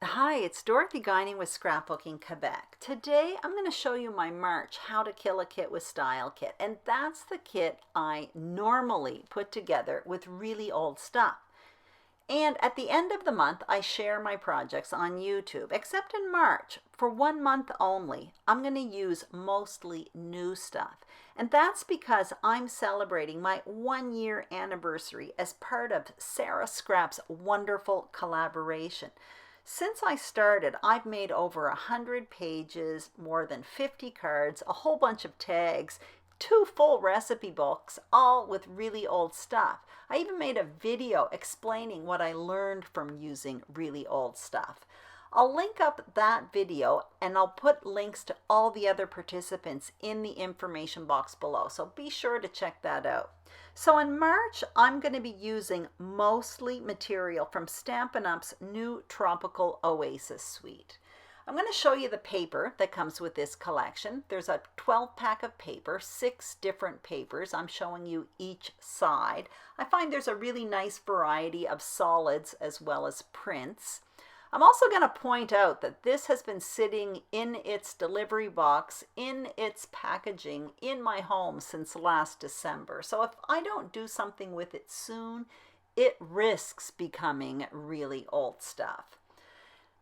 Hi, it's Dorothy Guining with Scrapbooking Quebec. Today I'm going to show you my March How to Kill a Kit with Style kit, and that's the kit I normally put together with really old stuff. And at the end of the month, I share my projects on YouTube, except in March. For 1 month only, I'm going to use mostly new stuff. And that's because I'm celebrating my 1 year anniversary as part of Sarah Scrap's wonderful collaboration. Since I started, I've made over 100 pages, more than 50 cards, a whole bunch of tags, 2 full recipe books, all with really old stuff. I even made a video explaining what I learned from using really old stuff. I'll link up that video and I'll put links to all the other participants in the information box below, so be sure to check that out. So in March, I'm going to be using mostly material from Stampin' Up's new Tropical Oasis suite. I'm going to show you the paper that comes with this collection. There's a 12-pack of paper, 6 different papers. I'm showing you each side. I find there's a really nice variety of solids as well as prints. I'm also going to point out that this has been sitting in its delivery box, in its packaging, in my home since last December. So if I don't do something with it soon, it risks becoming really old stuff.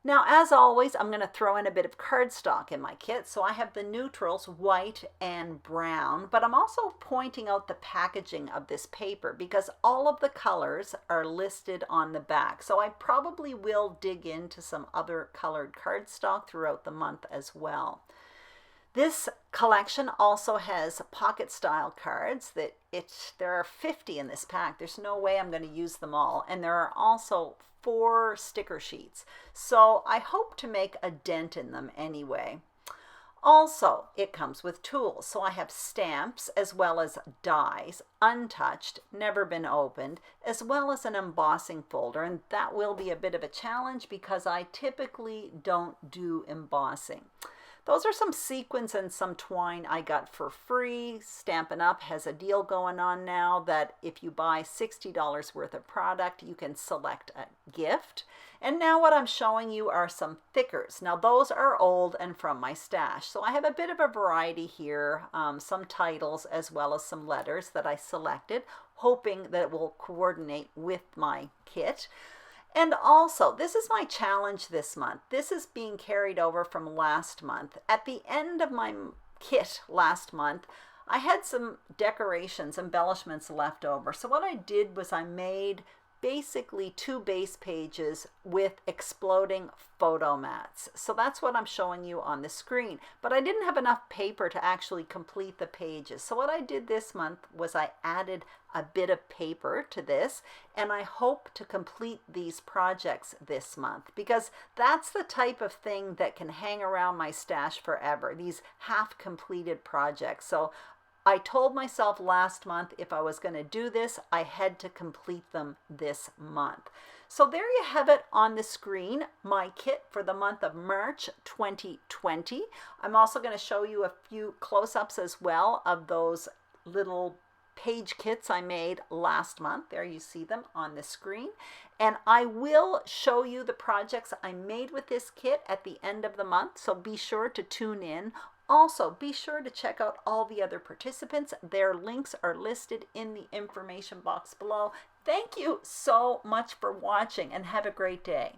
Now, as always, I'm going to throw in a bit of cardstock in my kit. So I have the neutrals, white and brown, but I'm also pointing out the packaging of this paper because all of the colors are listed on the back. So I probably will dig into some other colored cardstock throughout the month as well. This collection also has pocket style cards there are 50 in this pack. There's no way I'm going to use them all. And there are also 4 sticker sheets. So I hope to make a dent in them anyway. Also, it comes with tools. So I have stamps as well as dies, untouched, never been opened, as well as an embossing folder. And that will be a bit of a challenge because I typically don't do embossing. Those are some sequins and some twine I got for free. Stampin' Up! Has a deal going on now that if you buy $60 worth of product, you can select a gift. And now what I'm showing you are some thickers. Now those are old and from my stash. So I have a bit of a variety here, some titles as well as some letters that I selected, hoping that it will coordinate with my kit. And also, this is my challenge this month. This is being carried over from last month. At the end of my kit last month, I had some decorations, embellishments left over. So what I did was I made basically 2 base pages with exploding photo mats. So that's what I'm showing you on the screen. But I didn't have enough paper to actually complete the pages. So what I did this month was I added a bit of paper to this, and I hope to complete these projects this month because that's the type of thing that can hang around my stash forever, these half-completed projects. So I told myself last month if I was going to do this, I had to complete them this month. So there you have it on the screen, my kit for the month of March 2020. I'm also going to show you a few close-ups as well of those little page kits I made last month. There you see them on the screen. And I will show you the projects I made with this kit at the end of the month, so be sure to tune in. Also, be sure to check out all the other participants. Their links are listed in the information box below. Thank you so much for watching and have a great day.